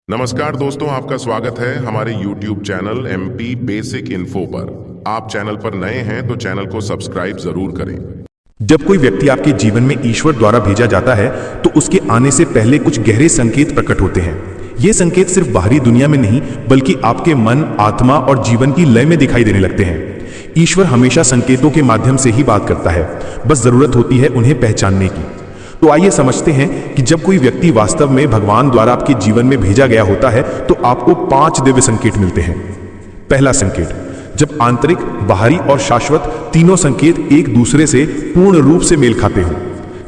नमस्कार दोस्तों, आपका स्वागत है हमारे YouTube channel MP basic info पर। आप चैनल पर नए हैं तो चैनल को सब्सक्राइब जरूर करें। जब कोई व्यक्ति आपके जीवन में ईश्वर द्वारा भेजा जाता है तो उसके आने से पहले कुछ गहरे संकेत प्रकट होते हैं। ये संकेत सिर्फ बाहरी दुनिया में नहीं बल्कि आपके मन, आत्मा और जीवन की लय में दिखाई देने लगते हैं। ईश्वर हमेशा संकेतों के माध्यम से ही बात करता है, बस जरूरत होती है उन्हें पहचानने की। तो आइए समझते हैं कि जब कोई व्यक्ति वास्तव में भगवान द्वारा आपके जीवन में भेजा गया होता है तो आपको 5 दिव्य संकेत मिलते हैं। पहला संकेत, जब आंतरिक, बाहरी और शाश्वत तीनों संकेत एक दूसरे से पूर्ण रूप से मेल खाते हों।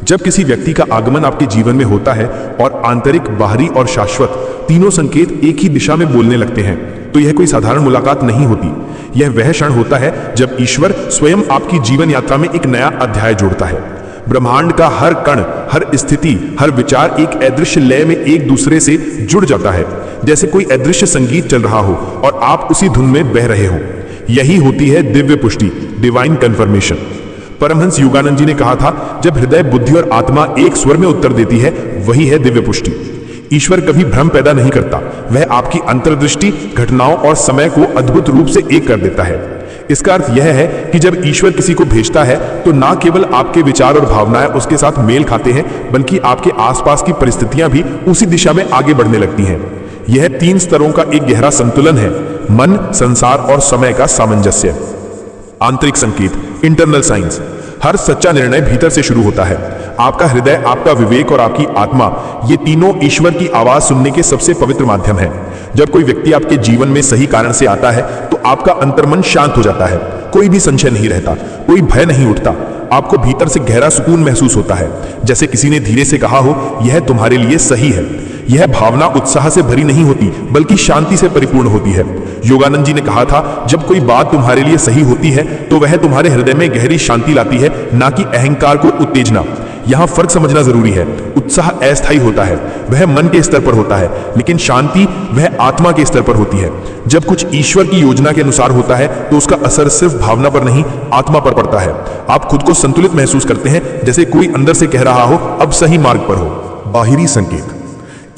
जब किसी व्यक्ति का आगमन आपके जीवन में होता है और आंतरिक, बाहरी और शाश्वत तीनों संकेत एक ही दिशा में बोलने लगते हैं तो यह कोई साधारण मुलाकात नहीं होती। यह वह क्षण होता है जब ईश्वर स्वयं आपकी जीवन यात्रा में एक नया अध्याय जोड़ता है। ब्रह्मांड का हर कण, हर स्थिति, हर विचार एक अदृश्य लय में एक दूसरे से जुड़ जाता है, जैसे कोई अदृश्य संगीत चल रहा हो और आप उसी धुन में बह रहे हो। यही होती है दिव्य पुष्टि, डिवाइन कन्फर्मेशन। परमहंस योगानंद जी ने कहा था, जब हृदय, बुद्धि और आत्मा एक स्वर में उत्तर देती है, वही है दिव्य पुष्टि। ईश्वर कभी भ्रम पैदा नहीं करता, वह आपकी अंतर्दृष्टि, घटनाओं और समय को अद्भुत रूप से एक कर देता है। इसका अर्थ यह है कि जब ईश्वर किसी को भेजता है तो ना केवल आपके विचार और भावनाएं उसके साथ मेल खाते हैं बल्कि आपके आसपास की परिस्थितियां भी उसी दिशा में आगे बढ़ने लगती हैं। यह 3 स्तरों का एक गहरा संतुलन है, मन, संसार और समय का सामंजस्य। आंतरिक संकेत, इंटरनल साइंस। हर सच्चा निर्णय भीतर से शुरू होता है। आपका हृदय, आपका विवेक और आपकी आत्मा, ये तीनों ईश्वर की आवाज सुनने के सबसे पवित्र माध्यम हैं। जब कोई व्यक्ति आपके जीवन में सही कारण से आता है तो आपका अंतर्मन शांत हो जाता है। कोई भी संशय नहीं रहता, कोई भय नहीं उठता। आपको भीतर से गहरा सुकून महसूस होता है, जैसे किसी ने धीरे से कहा हो, यह तुम्हारे लिए सही है। यह भावना उत्साह से भरी नहीं होती बल्कि शांति से परिपूर्ण होती है। योगानंद जी ने कहा था, जब कोई बात तुम्हारे लिए सही होती है तो वह तुम्हारे हृदय में गहरी शांति लाती है, ना कि अहंकार को उत्तेजना। यहां फर्क समझना जरूरी है। उत्साह अस्थायी होता है, वह मन के स्तर पर होता है, लेकिन शांति वह आत्मा के स्तर पर होती है। जब कुछ ईश्वर की योजना के अनुसार होता है तो उसका असर सिर्फ भावना पर नहीं, आत्मा पर पड़ता है। आप खुद को संतुलित महसूस करते हैं, जैसे कोई अंदर से कह रहा हो, अब सही मार्ग पर हो। बाहरी संकेत,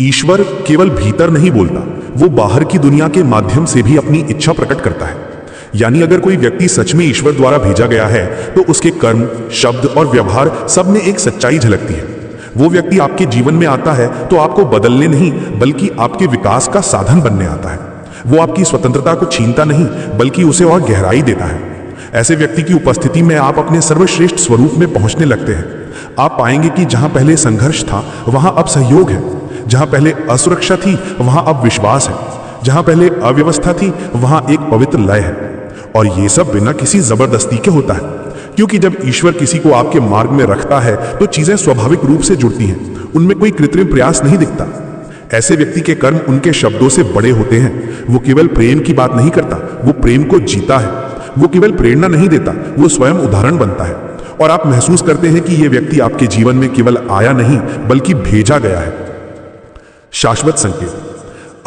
ईश्वर केवल भीतर नहीं बोलता, वो बाहर की दुनिया के माध्यम से भी अपनी इच्छा प्रकट करता है। यानी अगर कोई व्यक्ति सच में ईश्वर द्वारा भेजा गया है तो उसके कर्म, शब्द और व्यवहार सब में एक सच्चाई झलकती है। वो व्यक्ति आपके जीवन में आता है तो आपको बदलने नहीं बल्कि आपके विकास का साधन बनने आता है। वो आपकी स्वतंत्रता को छीनता नहीं बल्कि उसे और गहराई देता है। ऐसे व्यक्ति की उपस्थिति में आप अपने सर्वश्रेष्ठ स्वरूप में पहुंचने लगते हैं। आप पाएंगे कि जहां पहले संघर्ष था वहां अब सहयोग है, जहां पहले असुरक्षा थी वहां अब विश्वास है, जहां पहले अव्यवस्था थी वहां एक पवित्र लय है। और ये सब बिना किसी जबरदस्ती के होता है, क्योंकि जब ईश्वर किसी को आपके मार्ग में रखता है तो चीजें स्वाभाविक रूप से जुड़ती हैं, उनमें कोई कृत्रिम प्रयास नहीं दिखता। ऐसे व्यक्ति के कर्म उनके शब्दों से बड़े होते हैं। वो केवल प्रेम की बात नहीं करता, वो प्रेम को जीता है। वो केवल प्रेरणा नहीं देता, वो स्वयं उदाहरण बनता है। और आप महसूस करते हैं कि यह व्यक्ति आपके जीवन में केवल आया नहीं बल्कि भेजा गया है। शाश्वत संकेत,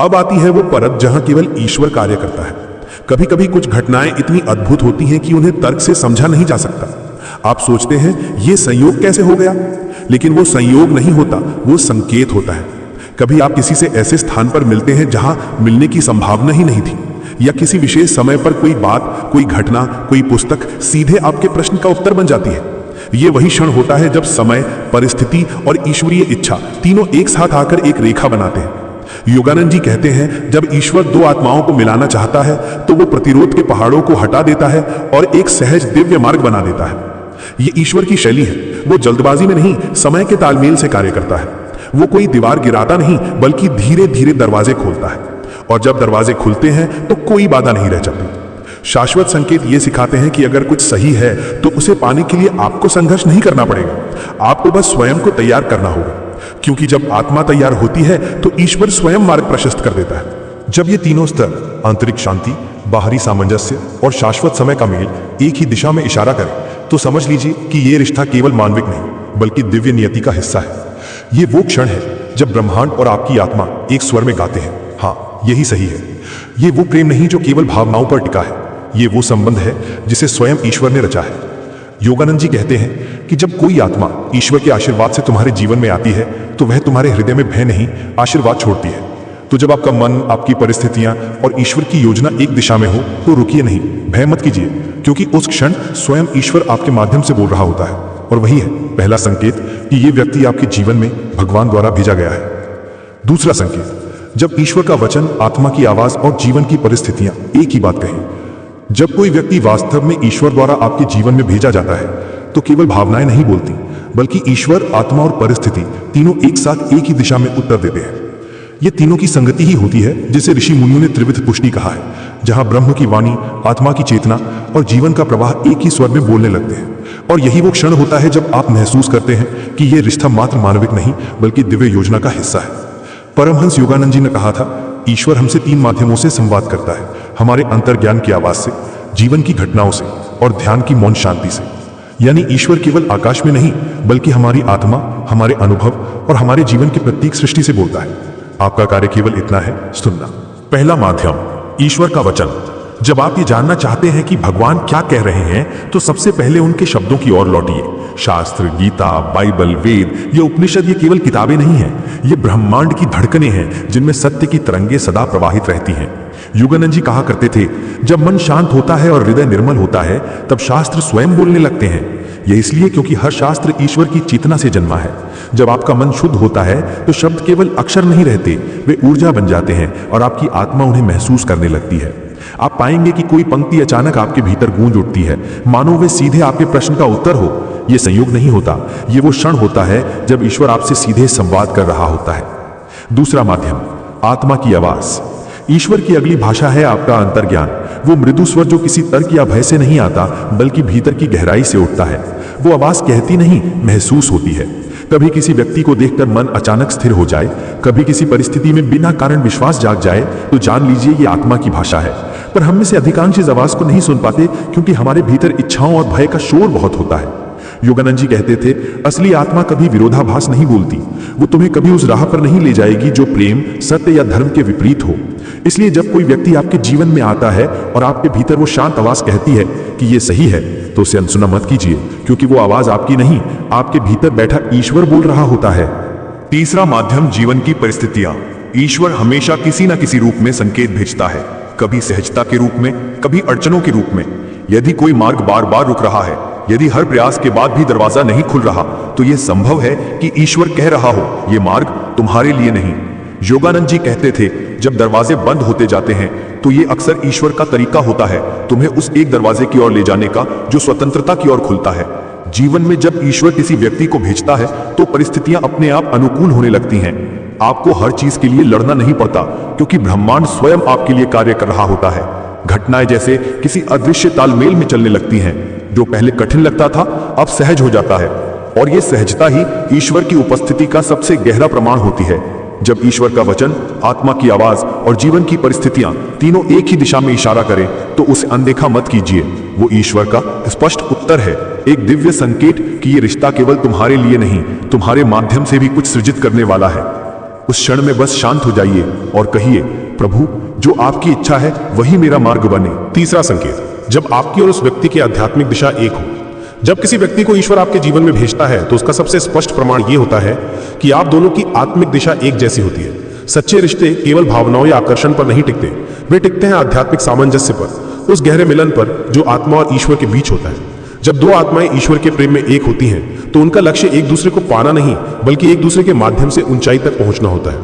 अब आती है वो परत जहां केवल ईश्वर कार्य करता है। कभी कभी कुछ घटनाएं इतनी अद्भुत होती हैं कि उन्हें तर्क से समझा नहीं जा सकता। आप सोचते हैं ये संयोग कैसे हो गया, लेकिन वो संयोग नहीं होता, वो संकेत होता है। कभी आप किसी से ऐसे स्थान पर मिलते हैं जहां मिलने की संभावना ही नहीं थी, या किसी विशेष समय पर कोई बात, कोई घटना, कोई पुस्तक सीधे आपके प्रश्न का उत्तर बन जाती है। ये वही क्षण होता है जब समय, परिस्थिति और ईश्वरीय इच्छा तीनों एक साथ आकर एक रेखा बनाते हैं। योगानंद जी कहते हैं, जब ईश्वर 2 आत्माओं को मिलाना चाहता है तो वो प्रतिरोध के पहाड़ों को हटा देता है और एक सहज दिव्य मार्ग बना देता है। ये ईश्वर की शैली है। वो जल्दबाजी में नहीं, समय के तालमेल से कार्य करता है। वो कोई दीवार गिराता नहीं बल्कि धीरे धीरे दरवाजे खोलता है, और जब दरवाजे खुलते हैं तो कोई बाधा नहीं रह जाती। शाश्वत संकेत ये सिखाते हैं कि अगर कुछ सही है तो उसे पाने के लिए आपको संघर्ष नहीं करना पड़ेगा, आपको बस स्वयं को तैयार करना होगा। क्योंकि जब आत्मा तैयार होती है तो ईश्वर स्वयं मार्ग प्रशस्त कर देता है। जब ये तीनों स्तर, आंतरिक शांति, बाहरी सामंजस्य और शाश्वत समय का मेल एक ही दिशा में इशारा करें तो समझ लीजिए कि ये रिश्ता केवल मानविक नहीं बल्कि दिव्य नियति का हिस्सा है। ये वो क्षण है जब ब्रह्मांड और आपकी आत्मा एक स्वर में गाते हैं, हाँ यही सही है। ये वो प्रेम नहीं जो केवल भावनाओं पर टिका है, ये वो संबंध है जिसे स्वयं ईश्वर ने रचा है। योगानंद जी कहते हैं कि जब कोई आत्मा ईश्वर के आशीर्वाद से तुम्हारे जीवन में आती है तो वह तुम्हारे हृदय में भय नहीं, आशीर्वाद छोड़ती है। तो जब आपका मन, आपकी परिस्थितियां और ईश्वर की योजना एक दिशा में हो तो रुकिए नहीं, भय मत कीजिए, क्योंकि उस क्षण स्वयं ईश्वर आपके माध्यम से बोल रहा होता है। और वही है पहला संकेत कि ये व्यक्ति आपके जीवन में भगवान द्वारा भेजा गया है। दूसरा संकेत, जब ईश्वर का वचन, आत्मा की आवाज और जीवन की परिस्थितियां एक ही बात कहें। जब कोई व्यक्ति वास्तव में ईश्वर द्वारा आपके जीवन में भेजा जाता है तो केवल भावनाएं नहीं बोलती, बल्कि ईश्वर, आत्मा और परिस्थिति तीनों एक साथ एक ही दिशा में उत्तर देते हैं। ये तीनों की संगति ही होती है जिसे ऋषि मुनियों ने त्रिविध पुष्टि कहा है, जहां ब्रह्म की वाणी, आत्मा की चेतना और जीवन का प्रवाह एक ही स्वर में बोलने लगते हैं। और यही वो क्षण होता है जब आप महसूस करते हैं कि यह रिश्ता मात्र मानविक नहीं बल्कि दिव्य योजना का हिस्सा है। परमहंस योगानंद जी ने कहा था, ईश्वर हमसे 3 माध्यमों से संवाद करता है, हमारे अंतर्ज्ञान की आवाज से, जीवन की घटनाओं से और ध्यान की मौन शांति से। यानी ईश्वर केवल आकाश में नहीं बल्कि हमारी आत्मा, हमारे अनुभव और हमारे जीवन की प्रत्येक सृष्टि से बोलता है। आपका कार्य केवल इतना है, सुनना। पहला माध्यम, ईश्वर का वचन। जब आप ये जानना चाहते हैं कि भगवान क्या कह रहे हैं तो सबसे पहले उनके शब्दों की ओर लौटिए। शास्त्र, गीता, बाइबल, वेद, ये उपनिषद ये केवल किताबें नहीं हैं, ये ब्रह्मांड की धड़कनें हैं जिनमें सत्य की तरंगें सदा प्रवाहित रहती हैं। योगानंद जी कहा करते थे, जब मन शांत होता है और हृदय निर्मल होता है तब शास्त्र स्वयं बोलने लगते हैं। यह इसलिए क्योंकि हर शास्त्र ईश्वर की चेतना से जन्मा है। जब आपका मन शुद्ध होता है तो शब्द केवल अक्षर नहीं रहते, वे ऊर्जा बन जाते हैं और आपकी आत्मा उन्हें महसूस करने लगती है। आप पाएंगे कि कोई पंक्ति अचानक आपके भीतर गूंज उठती है, मानो वे सीधे आपके प्रश्न का उत्तर हो। यह संयोग नहीं होता, ये वो क्षण होता है जब ईश्वर आपसे सीधे संवाद कर रहा होता है। दूसरा माध्यम, आत्मा की आवाज। ईश्वर की अगली भाषा है आपका अंतर्ज्ञान। वो मृदु स्वर जो किसी तर्क या भय से नहीं आता बल्कि भीतर की गहराई से उठता है। वो आवाज कहती नहीं, महसूस होती है। कभी किसी व्यक्ति को देखकर मन अचानक स्थिर हो जाए, कभी किसी परिस्थिति में बिना कारण विश्वास जाग जाए, तो जान लीजिए ये आत्मा की भाषा है। पर हम में से अधिकांश इस आवाज को नहीं सुन पाते क्योंकि हमारे भीतर इच्छाओं और भय का शोर बहुत होता है। योगानंद जी कहते थे, असली आत्मा कभी विरोधाभास नहीं बोलती, वो तुम्हें कभी उस राह पर नहीं ले जाएगी जो प्रेम, सत्य या धर्म के विपरीत हो। इसलिए जब कोई व्यक्ति आपके जीवन में आता है और आपके भीतर वो शांत आवाज कहती है कि ये सही है, तो उसे अनसुना मत कीजिए, क्योंकि वो आवाज आपकी नहीं, आपके भीतर बैठा ईश्वर बोल रहा होता है। तीसरा माध्यम, जीवन की परिस्थितियां। ईश्वर हमेशा किसी न किसी रूप में संकेत भेजता है, कभी सहजता के रूप में, कभी अड़चनों के रूप में। यदि कोई मार्ग बार बार रुक रहा है, यदि हर प्रयास के बाद भी दरवाजा नहीं खुल रहा, तो यह संभव है कि ईश्वर कह रहा हो, यह मार्ग तुम्हारे लिए नहीं। योगानंद जी कहते थे, जब दरवाजे बंद होते जाते हैं तो यह अक्सर ईश्वर का तरीका होता है तुम्हें उस एक दरवाजे की ओर ले जाने का जो स्वतंत्रता की ओर खुलता है। जीवन में जब ईश्वर किसी व्यक्ति को भेजता है तो परिस्थितियां अपने आप अनुकूल होने लगती हैं। आपको हर चीज के लिए लड़ना नहीं पड़ता, क्योंकि ब्रह्मांड स्वयं आपके लिए कार्य कर रहा होता है। घटनाएं जैसे किसी अदृश्य तालमेल में चलने लगती हैं। जो पहले कठिन लगता था अब सहज हो जाता है, और यह सहजता ही ईश्वर की उपस्थिति का सबसे गहरा प्रमाण होती है। जब ईश्वर का वचन, आत्मा की आवाज और जीवन की परिस्थितियां तीनों एक ही दिशा में इशारा करें तो उसे अनदेखा मत कीजिए। वो ईश्वर का स्पष्ट उत्तर है, एक दिव्य संकेत कि ये रिश्ता केवल तुम्हारे लिए नहीं, तुम्हारे माध्यम से भी कुछ सृजित करने वाला है। उस क्षण में बस शांत हो जाइए और कहिए, प्रभु, जो आपकी इच्छा है वही मेरा मार्ग बने। तीसरा संकेत, जब आपकी और उस व्यक्ति की आध्यात्मिक दिशा एक हो। जब किसी व्यक्ति को ईश्वर आपके जीवन में भेजता है तो उसका सबसे स्पष्ट प्रमाण यह होता है कि आप दोनों की आत्मिक दिशा एक जैसी होती है। सच्चे रिश्ते केवल भावनाओं या आकर्षण पर नहीं टिकते, वे टिकते हैं आध्यात्मिक सामंजस्य पर, उस गहरे मिलन पर जो आत्मा और ईश्वर के बीच होता है। जब दो आत्माएं ईश्वर के प्रेम में एक होती हैं तो उनका लक्ष्य एक दूसरे को पाना नहीं बल्कि एक दूसरे के माध्यम से ऊंचाई तक पहुंचना होता है।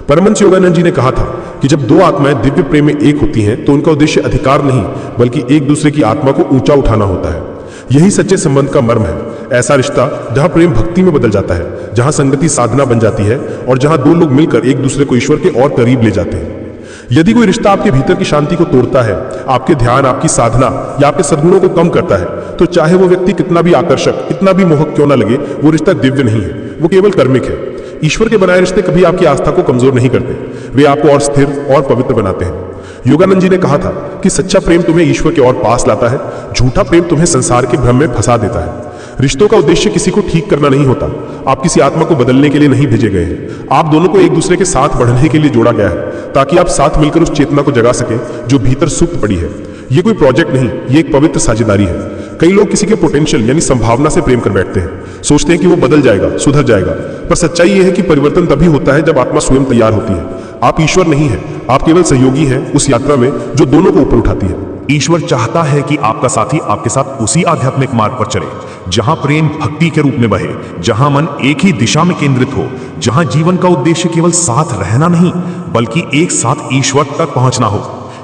परमहंस योगानंद जी ने कहा था कि जब दो आत्माएं दिव्य प्रेम में एक होती हैं तो उनका उद्देश्य अधिकार नहीं बल्कि एक दूसरे की आत्मा को ऊंचा उठाना होता है। यही सच्चे संबंध का मर्म है, ऐसा रिश्ता जहां प्रेम भक्ति में बदल जाता है, जहां संगति साधना बन जाती है और जहां दो लोग मिलकर एक दूसरे को ईश्वर के और करीब ले जाते हैं। यदि कोई रिश्ता आपके भीतर की शांति को तोड़ता है, आपके ध्यान, आपकी साधना या आपके सद्गुणों को कम करता है, तो चाहे वो व्यक्ति कितना भी आकर्षक, कितना भी मोहक क्यों ना लगे, वो रिश्ता दिव्य नहीं है, वो केवल कर्मिक है। ईश्वर के बनाए रिश्ते कभी आपकी आस्था को कमजोर नहीं करते, वे आपको और स्थिर और पवित्र बनाते हैं। योगानंद जी ने कहा था कि सच्चा प्रेम तुम्हें ईश्वर के और पास लाता है, झूठा प्रेम तुम्हें संसार के भ्रम में फंसा देता है। रिश्तों का उद्देश्य किसी को ठीक करना नहीं होता, आप किसी आत्मा को बदलने के लिए नहीं भेजे गए हैं। आप दोनों को एक दूसरे के साथ बढ़ने के लिए जोड़ा गया है ताकि आप साथ मिलकर उस चेतना को जगा सके जो भीतर सुप्त पड़ी है। ये कोई प्रोजेक्ट नहीं, ये एक पवित्र साझेदारी है। कई लोग किसी के पोटेंशियल यानी संभावना से प्रेम कर बैठते हैं, सोचते हैं कि वो बदल जाएगा, सुधर जाएगा, पर सच्चाई यह है कि परिवर्तन तभी होता है जब आत्मा स्वयं तैयार होती है। आप ईश्वर नहीं है, आप केवल सहयोगी हैं उस यात्रा में जो दोनों को ऊपर उठाती है। ईश्वर चाहता है कि आपका साथी आपके साथ उसी आध्यात्मिक मार्ग पर चले जहां प्रेम भक्ति के रूप में बहे, जहां मन एक ही दिशा में केंद्रित हो, जहां जीवन का उद्देश्य केवल साथ रहना नहीं बल्कि एक साथ ईश्वर तक पहुंचना हो।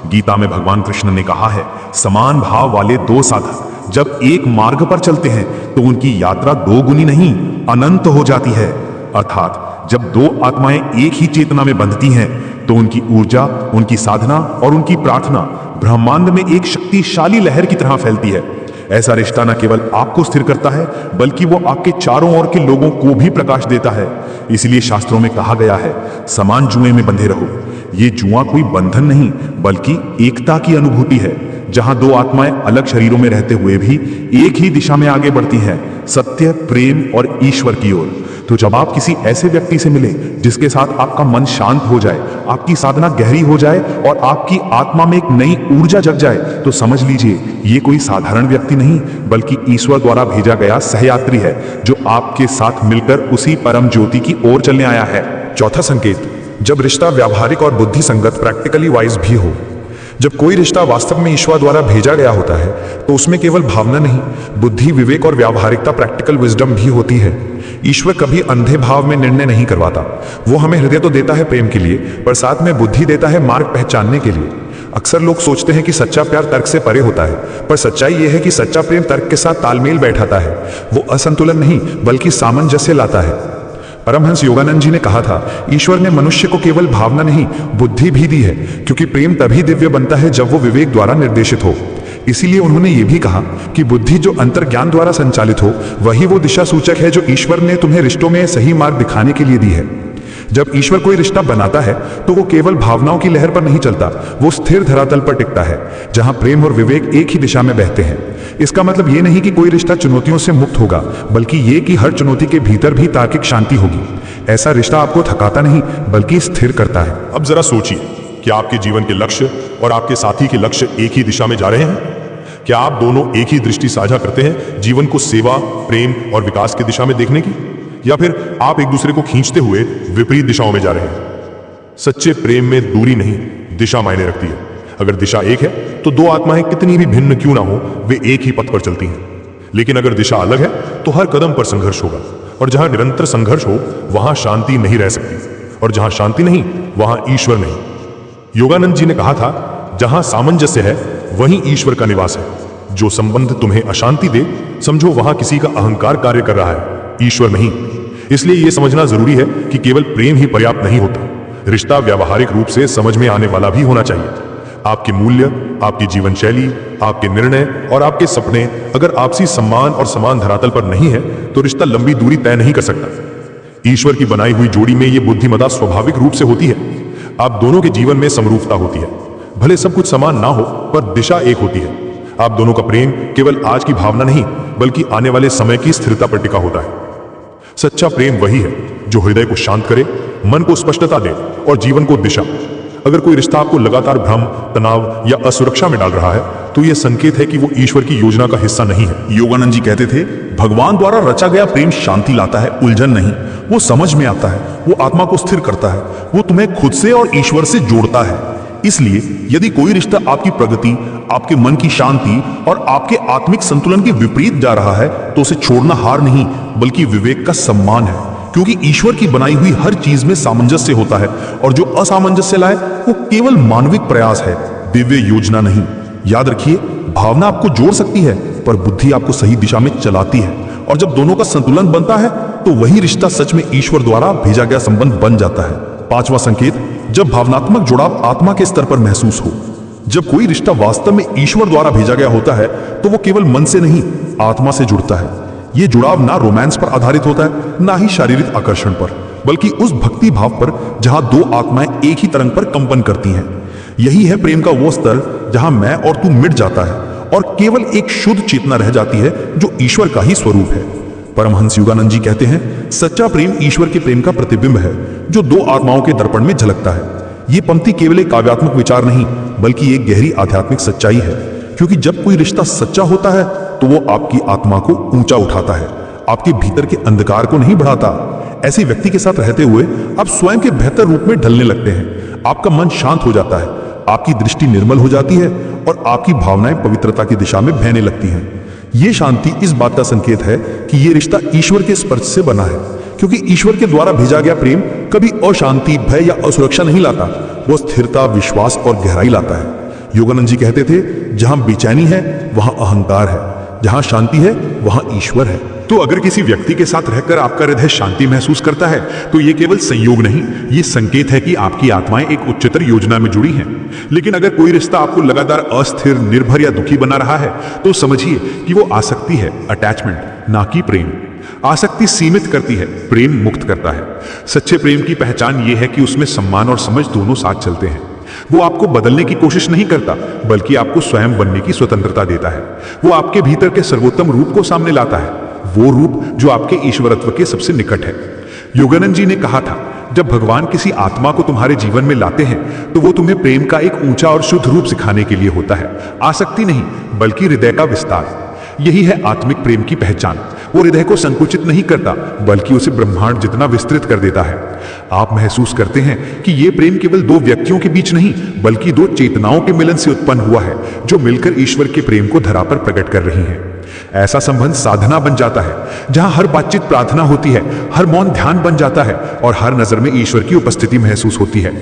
गीता में भगवान कृष्ण ने कहा है, समान भाव वाले दो साधक जब एक मार्ग पर चलते हैं तो उनकी यात्रा दो गुनी नहीं अनंत हो जाती है। अर्थात जब दो आत्माएं एक ही चेतना में बंधती हैं तो उनकी ऊर्जा, उनकी साधना और उनकी प्रार्थना ब्रह्मांड में एक शक्तिशाली लहर की तरह फैलती है। ऐसा रिश्ता न केवल आपको स्थिर करता है बल्कि वो आपके चारों ओर के लोगों को भी प्रकाश देता है। इसलिए शास्त्रों में कहा गया है, समान जुए में बंधे रहो। ये जुआ कोई बंधन नहीं बल्कि एकता की अनुभूति है, जहां दो आत्माएं अलग शरीरों में रहते हुए भी एक ही दिशा में आगे बढ़ती हैं, सत्य, प्रेम और ईश्वर की ओर। तो जब आप किसी ऐसे व्यक्ति से मिले जिसके साथ आपका मन शांत हो जाए, आपकी साधना गहरी हो जाए और आपकी आत्मा में एक नई ऊर्जा जग जाए, तो समझ लीजिए ये कोई साधारण व्यक्ति नहीं बल्कि ईश्वर द्वारा भेजा गया सहयात्री है जो आपके साथ मिलकर उसी परम ज्योति की ओर चलने आया है। चौथा संकेत, जब रिश्ता व्यावहारिक और बुद्धि संगत प्रैक्टिकली वाइज भी हो। जब कोई रिश्ता वास्तव में ईश्वर द्वारा भेजा गया होता है तो उसमें केवल भावना नहीं, बुद्धि, विवेक और व्यावहारिकता, प्रैक्टिकल विजडम भी होती है। ईश्वर कभी अंधे भाव में निर्णय नहीं करवाता। वो हमें हृदय तो देता है प्रेम के लिए, पर साथ में बुद्धि देता है मार्ग पहचानने के लिए। अक्सर लोग सोचते हैं कि सच्चा प्यार तर्क से परे होता है, पर सच्चाई यह है कि सच्चा प्रेम तर्क के साथ तालमेल बैठाता है। वो असंतुलन नहीं बल्कि सामंजस्य लाता है। परमहंस योगानंद जी ने कहा था, ईश्वर ने मनुष्य को केवल भावना नहीं बुद्धि भी दी है, क्योंकि प्रेम तभी दिव्य बनता है जब वो विवेक द्वारा निर्देशित हो। इसीलिए उन्होंने ये भी कहा कि बुद्धि जो अंतर्ज्ञान द्वारा संचालित हो वही वो दिशा सूचक है जो ईश्वर ने तुम्हें रिश्तों में सही मार्ग दिखाने के लिए दी है। जब ईश्वर कोई रिश्ता बनाता है तो वो केवल भावनाओं की लहर पर नहीं चलता, वो स्थिर धरातल पर टिकता है जहां प्रेम और विवेक एक ही दिशा में बहते हैं। इसका मतलब ये नहीं कि कोई रिश्ता चुनौतियों से मुक्त होगा, बल्कि ये कि हर चुनौती के भीतर भी तार्किक शांति होगी। ऐसा रिश्ता आपको थकाता नहीं बल्कि स्थिर करता है। अब जरा सोचिए, क्या आपके जीवन के लक्ष्य और आपके साथी के लक्ष्य एक ही दिशा में जा रहे हैं? क्या आप दोनों एक ही दृष्टि साझा करते हैं, जीवन को सेवा, प्रेम और विकास की दिशा में देखने की, या फिर आप एक दूसरे को खींचते हुए विपरीत दिशाओं में जा रहे हैं? सच्चे प्रेम में दूरी नहीं, दिशा मायने रखती है। अगर दिशा एक है तो दो आत्माएं कितनी भी भिन्न क्यों ना हो, वे एक ही पथ पर चलती हैं। लेकिन अगर दिशा अलग है तो हर कदम पर संघर्ष होगा, और जहां निरंतर संघर्ष हो वहां शांति नहीं रह सकती, और जहां शांति नहीं वहां ईश्वर नहीं। योगानंद जी ने कहा था, जहां सामंजस्य है वहीं ईश्वर का निवास है। जो संबंध तुम्हें अशांति दे, समझो वहां किसी का अहंकार कार्य कर रहा है, ईश्वर नहीं। इसलिए यह समझना जरूरी है कि केवल प्रेम ही पर्याप्त नहीं होता, रिश्ता व्यावहारिक रूप से समझ में आने वाला भी होना चाहिए। आपके मूल्य, आपकी जीवन शैली, आपके निर्णय और आपके सपने अगर आपसी सम्मान और समान धरातल पर नहीं है तो रिश्ता लंबी दूरी तय नहीं कर सकता। ईश्वर की बनाई हुई जोड़ी में यह बुद्धिमत्ता स्वाभाविक रूप से होती है। आप दोनों के जीवन में समरूपता होती है, भले सब कुछ समान ना हो पर दिशा एक होती है। आप दोनों का प्रेम केवल आज की भावना नहीं बल्कि आने वाले समय की स्थिरता पर टिका होता है। सच्चा प्रेम वही है जो हृदय को शांत करे, मन को स्पष्टता दे और जीवन को दिशा। अगर कोई रिश्ता आपको लगातार भ्रम, तनाव या असुरक्षा में डाल रहा है तो यह संकेत है कि वो ईश्वर की योजना का हिस्सा नहीं है। योगानंद जी कहते थे, भगवान द्वारा रचा गया प्रेम शांति लाता है, उलझन नहीं। वो समझ में आता है, वो आत्मा को स्थिर करता है, वो तुम्हें खुद से और ईश्वर से जोड़ता है। इसलिए यदि कोई रिश्ता आपकी प्रगति, आपके मन की शांति और आपके आत्मिक संतुलन के विपरीत जा रहा है तो उसे छोड़ना हार नहीं बल्कि विवेक का सम्मान है, क्योंकि ईश्वर की बनाई हुई हर चीज में सामंजस्य होता है और जो असामंजस्य लाए वो केवल मानविक प्रयास है, दिव्य योजना नहीं। याद रखिए, भावना आपको जोड़ सकती है पर बुद्धि आपको सही दिशा में चलाती है, और जब दोनों का संतुलन बनता है तो वही रिश्ता सच में ईश्वर द्वारा भेजा गया संबंध बन जाता है। पांचवा संकेत, जब भावनात्मक जुड़ाव आत्मा के स्तर पर महसूस हो। जब कोई रिश्ता वास्तव में ईश्वर द्वारा भेजा गया होता है तो वो केवल मन से नहीं, आत्मा से जुड़ता है। ये जुड़ाव ना रोमांस पर आधारित होता है, ना ही शारीरिक आकर्षण पर, बल्कि उस भक्ति भाव पर जहां दो आत्माएं एक ही तरंग पर कंपन करती हैं। यही है प्रेम का वो स्तर जहां मैं और तू मिट जाता है और केवल एक शुद्ध चेतना रह जाती है जो ईश्वर का ही स्वरूप है। परमहंस योगानंद जी कहते हैं, सच्चा प्रेम ईश्वर के प्रेम का प्रतिबिंब है जो दो आत्माओं के दर्पण में झलकता है। ये पंक्ति केवल एक काव्यात्मक विचार नहीं बल्कि एक गहरी आध्यात्मिक सच्चाई है, क्योंकि जब कोई रिश्ता सच्चा होता है तो वो आपकी आत्मा को ऊंचा उठाता है, आपके भीतर के अंधकार को नहीं बढ़ाता। ऐसे व्यक्ति के साथ रहते हुए आप स्वयं के बेहतर रूप में ढलने लगते हैं, आपका मन शांत हो जाता है, आपकी दृष्टि निर्मल हो जाती है और आपकी भावनाएं पवित्रता की दिशा में बहने लगती हैं। ये शांति इस बात का संकेत है कि ये रिश्ता ईश्वर के स्पर्श से बना है, क्योंकि ईश्वर के द्वारा भेजा गया प्रेम कभी अशांति, भय या असुरक्षा नहीं लाता। वो स्थिरता, विश्वास और गहराई लाता है। योगानंद जी कहते थे, जहां बेचैनी है वहां अहंकार है, जहां शांति है वहां ईश्वर है। तो अगर किसी व्यक्ति के साथ रहकर आपका हृदय शांति महसूस करता है तो ये केवल संयोग नहीं, ये संकेत है कि आपकी आत्माएं एक उच्चतर योजना में जुड़ी हैं। लेकिन अगर कोई रिश्ता आपको लगातार अस्थिर, निर्भर या दुखी बना रहा है तो समझिए कि वो आसक्ति है, अटैचमेंट, ना कि प्रेम। आसक्ति सीमित करती है, प्रेम मुक्त करता है। सच्चे प्रेम की पहचान ये है कि उसमें सम्मान और समझ दोनों साथ चलते हैं। वो आपको बदलने की कोशिश नहीं करता, बल्कि आपको स्वयं बनने की स्वतंत्रता देता है। वो आपके भीतर के सर्वोत्तम रूप को सामने लाता है, वो रूप जो आपके ईश्वरत्व के सबसे निकट है। योगानंद जी ने कहा था, जब भगवान किसी आत्मा को तुम्हारे जीवन में लाते हैं तो वो तुम्हें प्रेम का एक ऊंचा और शुद्ध रूप सिखाने के लिए होता है, आसक्ति नहीं बल्कि हृदय का विस्तार। यही है आत्मिक प्रेम की पहचान। वो हृदय को संकुचित नहीं करता, बल्कि उसे ब्रह्मांड जितना विस्तृत कर देता है। आप महसूस करते हैं कि ये प्रेम केवल दो व्यक्तियों के बीच नहीं, बल्कि दो चेतनाओं के मिलन से उत्पन्न हुआ है, जो मिलकर ईश्वर के प्रेम को धरा पर प्रकट कर रही हैं। ऐसा संबंध साधना बन जाता है, जहां हर बातचीत प्रार्थना होती है, हर मौन ध्यान बन जाता है और हर नजर में ईश्वर की उपस्थिति महसूस होती है।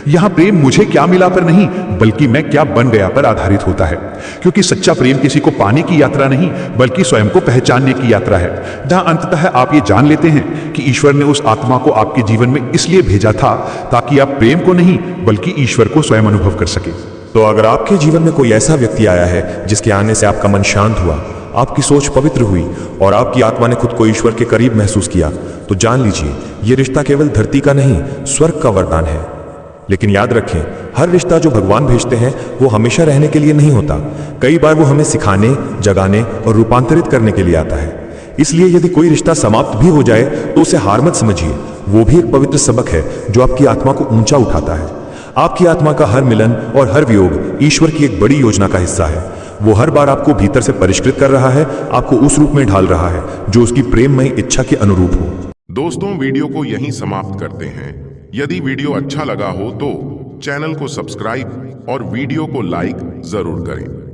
यहां प्रेम मुझे क्या मिला पर नहीं, बल्कि मैं क्या बन गया पर आधारित होता है। क्योंकि सच्चा प्रेम किसी को पाने की यात्रा नहीं, बल्कि स्वयं को पहचानने की यात्रा है, जहां अंततः आप ये जान लेते हैं कि ईश्वर ने उस आत्मा को आपके जीवन में इसलिए भेजा था ताकि आप प्रेम को नहीं बल्कि ईश्वर को स्वयं अनुभव कर सके। तो अगर आपके जीवन में कोई ऐसा व्यक्ति आया है जिसके आने से आपका मन शांत हुआ, आपकी सोच पवित्र हुई और आपकी आत्मा ने खुद को ईश्वर के करीब महसूस किया, तो जान लीजिए यह रिश्ता केवल धरती का नहीं, स्वर्ग का वरदान है। लेकिन याद रखें, हर रिश्ता जो भगवान भेजते हैं वो हमेशा रहने के लिए नहीं होता। कई बार वो हमें सिखाने, जगाने और रूपांतरित करने के लिए आता है। इसलिए यदि कोई रिश्ता समाप्त भी हो जाए तो उसे हार मत समझिए, वो भी एक पवित्र सबक है जो आपकी आत्मा को ऊंचा उठाता है। आपकी आत्मा का हर मिलन और हर वियोग ईश्वर की एक बड़ी योजना का हिस्सा है। वो हर बार आपको भीतर से परिष्कृत कर रहा है, आपको उस रूप में ढाल रहा है जो उसकी प्रेममयी इच्छा के अनुरूप हो। दोस्तों, वीडियो को यहीं समाप्त करते हैं। यदि वीडियो अच्छा लगा हो तो चैनल को सब्सक्राइब और वीडियो को लाइक जरूर करें।